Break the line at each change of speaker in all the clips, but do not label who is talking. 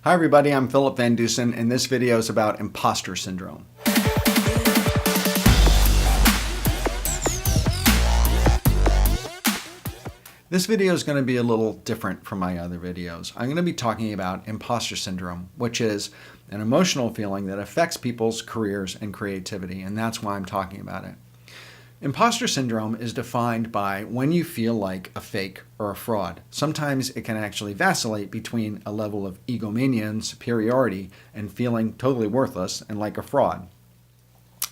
Hi everybody, I'm VanDusen, and this video is about imposter syndrome. This video is going to be a little different from my other videos. I'm going to be talking about imposter syndrome, which is an emotional feeling that affects people's careers and creativity, and that's why I'm talking about it. Imposter syndrome is defined by when you feel like a fake or a fraud. Sometimes it can actually vacillate between a level of egomania and superiority and feeling totally worthless and like a fraud.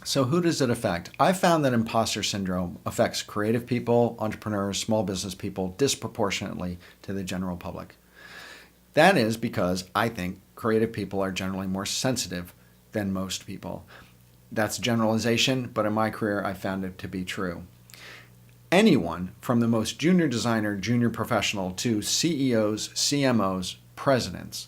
So who does it affect? I've found that imposter syndrome affects creative people, entrepreneurs, small business people disproportionately to the general public. That is because I think creative people are generally more sensitive than most people. That's generalization, but in my career, I found it to be true. Anyone from the most junior designer, junior professional to CEOs, CMOs, presidents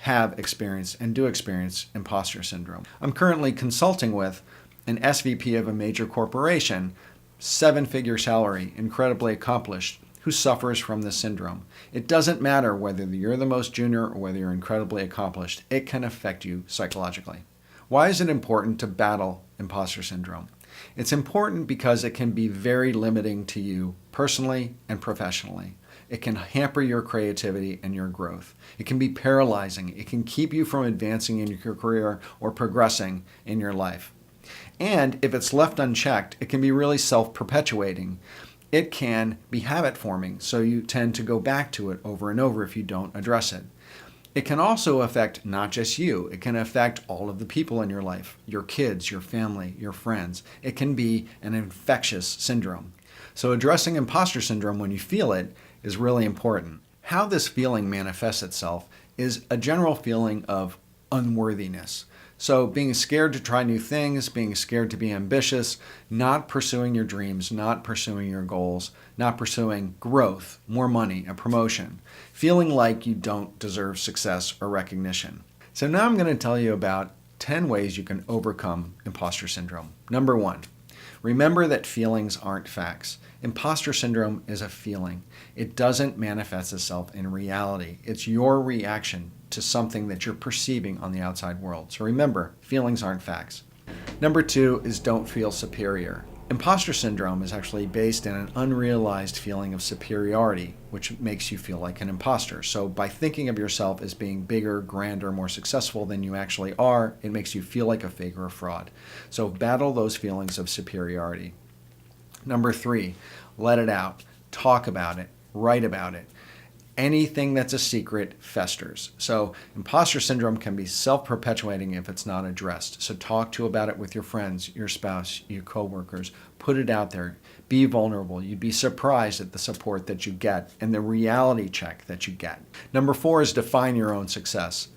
have experienced and do experience imposter syndrome. I'm currently consulting with an SVP of a major corporation, 7-figure salary, incredibly accomplished, who suffers from this syndrome. It doesn't matter whether you're the most junior or whether you're incredibly accomplished. It can affect you psychologically. Why is it important to battle imposter syndrome? It's important because it can be very limiting to you personally and professionally. It can hamper your creativity and your growth. It can be paralyzing. It can keep you from advancing in your career or progressing in your life. And if it's left unchecked, it can be really self-perpetuating. It can be habit-forming, so you tend to go back to it over and over if you don't address it. It can also affect not just you, it can affect all of the people in your life, your kids, your family, your friends. It can be an infectious syndrome. So addressing imposter syndrome when you feel it is really important. How this feeling manifests itself is a general feeling of unworthiness. So being scared to try new things, being scared to be ambitious, not pursuing your dreams, not pursuing your goals, not pursuing growth, more money, a promotion, feeling like you don't deserve success or recognition. So now I'm going to tell you about 10 ways you can overcome imposter syndrome. Number 1, remember that feelings aren't facts. Imposter syndrome is a feeling. It doesn't manifest itself in reality. It's your reaction to something that you're perceiving on the outside world. So remember, feelings aren't facts. Number 2 is don't feel superior. Imposter syndrome is actually based in an unrealized feeling of superiority, which makes you feel like an imposter. So by thinking of yourself as being bigger, grander, more successful than you actually are, it makes you feel like a fake or a fraud. So battle those feelings of superiority. Number 3, let it out. Talk about it. Write about it. Anything that's a secret festers. So imposter syndrome can be self-perpetuating if it's not addressed. So talk about it with your friends, your spouse, your coworkers. Put it out there. Be vulnerable. You'd be surprised at the support that you get and the reality check that you get. Number 4 is define your own success.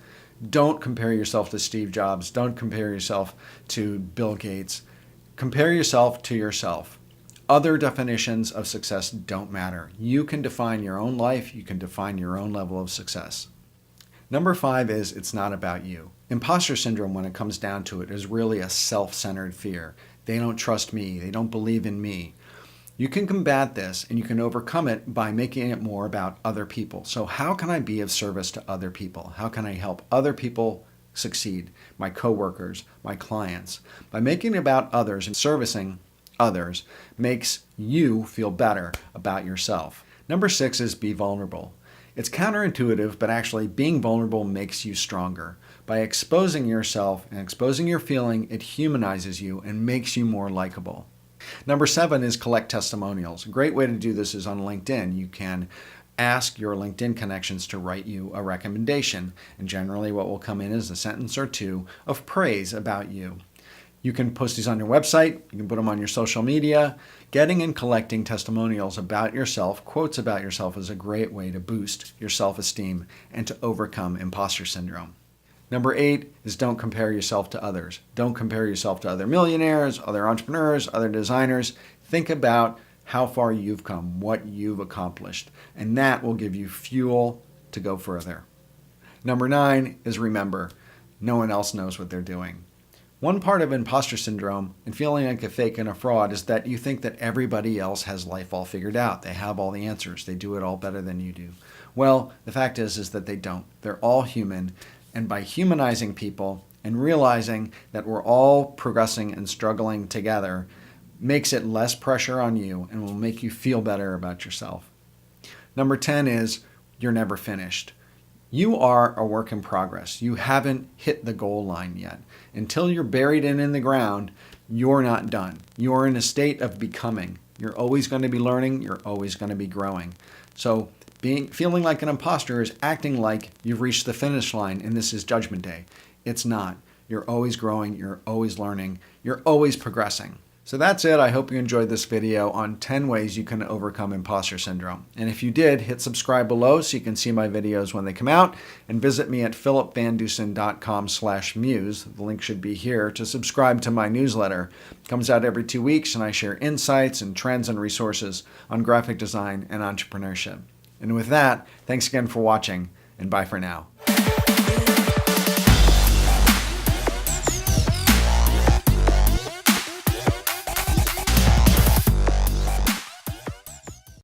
Don't compare yourself to Steve Jobs. Don't compare yourself to Bill Gates. Compare yourself to yourself. Other definitions of success don't matter. You can define your own life. You can define your own level of success. Number 5 is it's not about you. Imposter syndrome, when it comes down to it, is really a self-centered fear. They don't trust me. They don't believe in me. You can combat this and you can overcome it by making it more about other people. So how can I be of service to other people? How can I help other people succeed? My coworkers, my clients. By making it about others and servicing others makes you feel better about yourself. Number 6 is be vulnerable. It's counterintuitive, but actually being vulnerable makes you stronger. By exposing yourself and exposing your feeling, it humanizes you and makes you more likable. Number 7 is collect testimonials. A great way to do this is on LinkedIn. You can ask your LinkedIn connections to write you a recommendation, and generally what will come in is a sentence or two of praise about you. You can post these on your website, you can put them on your social media. Getting and collecting testimonials about yourself, quotes about yourself, is a great way to boost your self-esteem and to overcome imposter syndrome. Number 8 is don't compare yourself to others. Don't compare yourself to other millionaires, other entrepreneurs, other designers. Think about how far you've come, what you've accomplished, and that will give you fuel to go further. Number 9 is remember, no one else knows what they're doing. One part of imposter syndrome and feeling like a fake and a fraud is that you think that everybody else has life all figured out. They have all the answers. They do it all better than you do. Well, the fact is that they don't. They're all human. And by humanizing people and realizing that we're all progressing and struggling together makes it less pressure on you and will make you feel better about yourself. Number 10 is you're never finished. You are a work in progress. You haven't hit the goal line yet. Until you're buried in the ground, you're not done. You're in a state of becoming. You're always going to be learning. You're always going to be growing. So feeling like an imposter is acting like you've reached the finish line and this is Judgment Day. It's not. You're always growing. You're always learning. You're always progressing. So that's it. I hope you enjoyed this video on 10 ways you can overcome imposter syndrome. And if you did, hit subscribe below so you can see my videos when they come out, and visit me at philipvandusen.com/muse. The link should be here to subscribe to my newsletter. It comes out every 2 weeks, and I share insights and trends and resources on graphic design and entrepreneurship. And with that, thanks again for watching, and bye for now.